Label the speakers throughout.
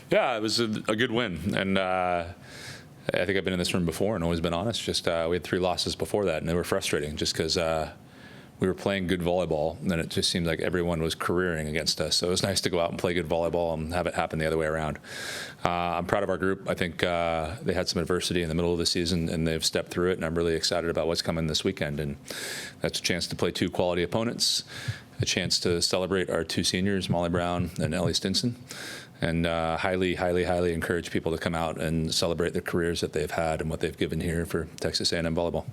Speaker 1: Yeah, it was a good win, and I think I've been in this room before and always been honest. Just we had 3 losses before that, and they were frustrating just because we were playing good volleyball, and then it just seemed like everyone was careering against us. So it was nice to go out and play good volleyball and have it happen the other way around. I'm proud of our group. I think they had some adversity in the middle of the season, and they've stepped through it, and I'm really excited about what's coming this weekend. And that's a chance to play 2 quality opponents, a chance to celebrate our 2 seniors, Molly Brown and Ellie Stinson, and highly, highly, highly encourage people to come out and celebrate the careers that they've had and what they've given here for Texas A&M volleyball.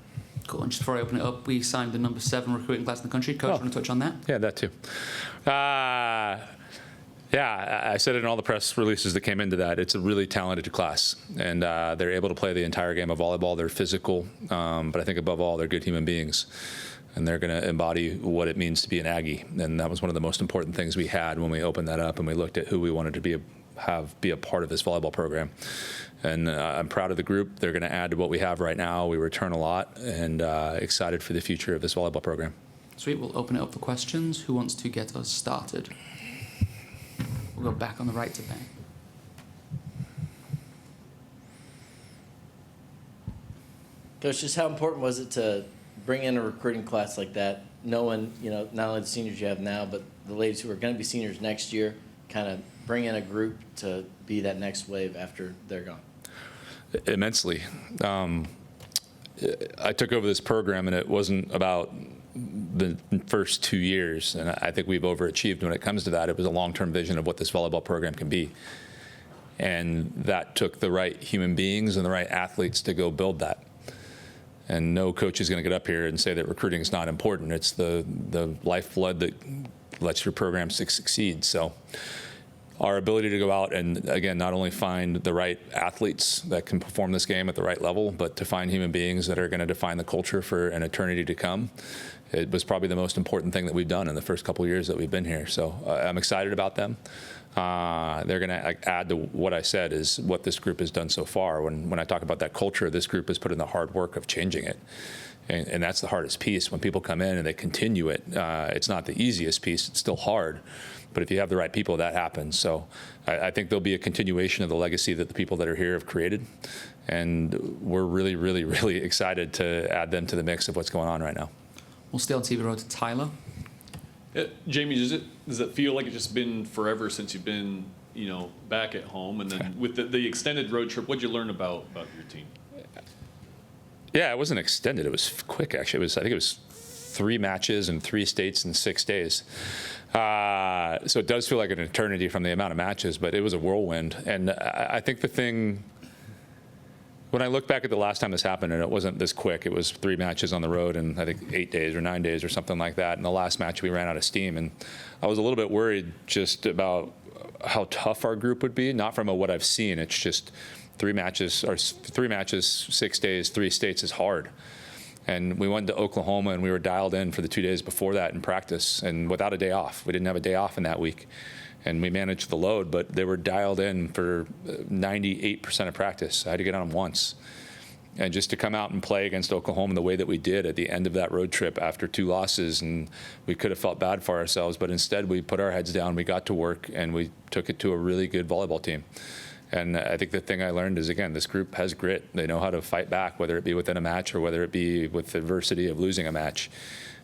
Speaker 2: Cool. And just before I open it up, we signed the number 7 recruiting class in the country. Coach, want to touch on that?
Speaker 1: Yeah, that too. Yeah, I said it in all the press releases that came into that. It's a really talented class, and they're able to play the entire game of volleyball. They're physical, but I think above all, they're good human beings. And they're going to embody what it means to be an Aggie. And that was one of the most important things we had when we opened that up and we looked at who we wanted to be a part of this volleyball program. And I'm proud of the group. They're going to add to what we have right now. We return a lot, and excited for the future of this volleyball program.
Speaker 2: Sweet. We'll open it up for questions. Who wants to get us started? We'll go back on the right to Ben.
Speaker 3: Coach, just how important was it to bring in a recruiting class like that, knowing, not only the seniors you have now, but the ladies who are going to be seniors next year, kind of bring in a group to be that next wave after they're gone?
Speaker 1: Immensely. I took over this program, and it wasn't about the first 2 years, and I think we've overachieved when it comes to that. It was a long-term vision of what this volleyball program can be, and that took the right human beings and the right athletes to go build that. And no coach is going to get up here and say that recruiting is not important. It's the lifeblood that lets your program succeed. So our ability to go out and, again, not only find the right athletes that can perform this game at the right level, but to find human beings that are going to define the culture for an eternity to come, it was probably the most important thing that we've done in the first couple of years that we've been here. So I'm excited about them. They're going to add to what I said is what this group has done so far. When I talk about that culture, this group has put in the hard work of changing it. And that's the hardest piece. When people come in and they continue it, it's not the easiest piece. It's still hard. But if you have the right people, that happens. So I think there'll be a continuation of the legacy that the people that are here have created. And we're really, really, really excited to add them to the mix of what's going on right now.
Speaker 2: We'll stay on TV Road to Tyler.
Speaker 4: Jamie, does it feel like it's just been forever since you've been, back at home? And then with the extended road trip, what'd you learn about your team?
Speaker 1: Yeah, it wasn't extended. It was quick, actually. I think it was 3 matches in 3 states in 6 days. So it does feel like an eternity from the amount of matches, but it was a whirlwind. And I think the thing, when I look back at the last time this happened, and it wasn't this quick, it was 3 matches on the road in, I think, 8 days or 9 days or something like that. And the last match, we ran out of steam. And I was a little bit worried just about how tough our group would be, not from what I've seen. It's just 3 matches, 6 days, 3 states is hard. And we went to Oklahoma, and we were dialed in for the 2 days before that in practice, and without a day off. We didn't have a day off in that week. And we managed the load, but they were dialed in for 98% of practice. I had to get on them once. And just to come out and play against Oklahoma the way that we did at the end of that road trip after 2 losses, and we could have felt bad for ourselves, but instead we put our heads down, we got to work, and we took it to a really good volleyball team. And I think the thing I learned is, again, this group has grit. They know how to fight back, whether it be within a match or whether it be with the adversity of losing a match.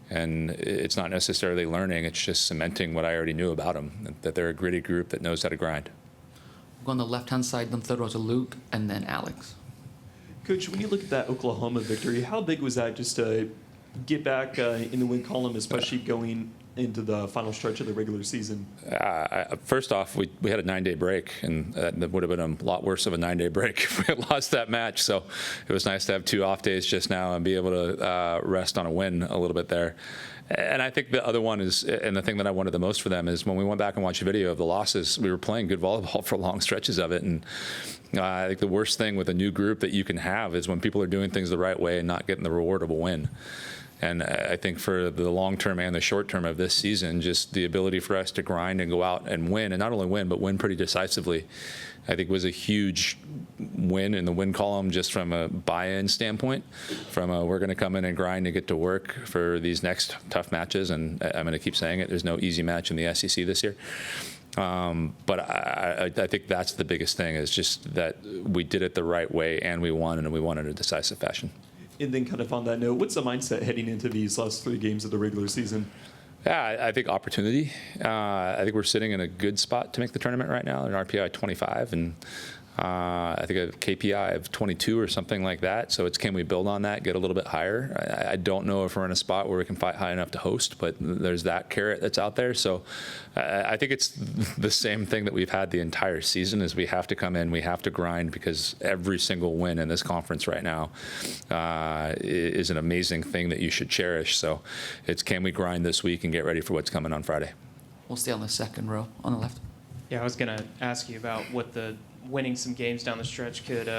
Speaker 1: And it's not necessarily learning, it's just cementing what I already knew about them, that they're a gritty group that knows how to grind.
Speaker 2: We'll go on the left-hand side, then third row to Luke, and then Alex.
Speaker 5: Coach, when you look at that Oklahoma victory, how big was that just to get back in the win column, especially going into the final stretch of the regular season?
Speaker 1: First off, we had a 9-day break, and that would have been a lot worse of a 9-day break if we had lost that match. So it was nice to have 2 off days just now and be able to rest on a win a little bit there. And I think the other one is, and the thing that I wanted the most for them is when we went back and watched a video of the losses, we were playing good volleyball for long stretches of it. And I think the worst thing with a new group that you can have is when people are doing things the right way and not getting the reward of a win. And I think for the long term and the short term of this season, just the ability for us to grind and go out and win, and not only win, but win pretty decisively, I think was a huge win in the win column just from a buy-in standpoint, from we're going to come in and grind and get to work for these next tough matches. And I'm going to keep saying it, there's no easy match in the SEC this year. But I think that's the biggest thing, is just that we did it the right way and we won, and we won in a decisive fashion.
Speaker 5: And then kind of on that note, what's the mindset heading into these last 3 games of the regular season?
Speaker 1: Yeah, I think opportunity. I think we're sitting in a good spot to make the tournament right now, an RPI 25, and I think a KPI of 22 or something like that. So it's, can we build on that, get a little bit higher? I don't know if we're in a spot where we can fight high enough to host, but there's that carrot that's out there. So I think it's the same thing that we've had the entire season, is we have to come in, we have to grind, because every single win in this conference right now is an amazing thing that you should cherish. So it's, can we grind this week and get ready for what's coming on Friday?
Speaker 2: We'll stay on the second row on the left.
Speaker 6: Yeah, I was going to ask you about what the winning some games down the stretch could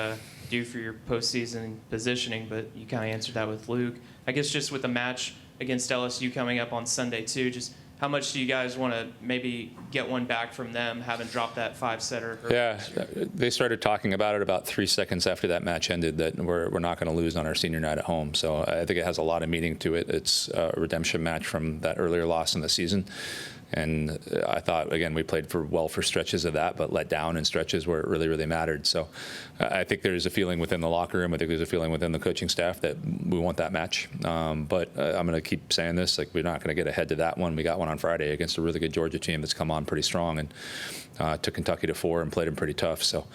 Speaker 6: do for your postseason positioning, but you kind of answered that with Luke. I guess just with the match against LSU coming up on Sunday too, just how much do you guys want to maybe get one back from them, having dropped that 5-setter?
Speaker 1: Yeah, they started talking about it about 3 seconds after that match ended, that we're not going to lose on our senior night at home. So I think it has a lot of meaning to it. It's a redemption match from that earlier loss in the season. And I thought, again, we played well for stretches of that, but let down in stretches where it really, really mattered. So I think there's a feeling within the locker room. I think there's a feeling within the coaching staff that we want that match. But I'm going to keep saying this, like, we're not going to get ahead to that one. We got one on Friday against a really good Georgia team that's come on pretty strong, and took Kentucky to 4 and played them pretty tough. So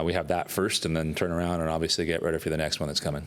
Speaker 1: we have that first, and then turn around and obviously get ready for the next one that's coming.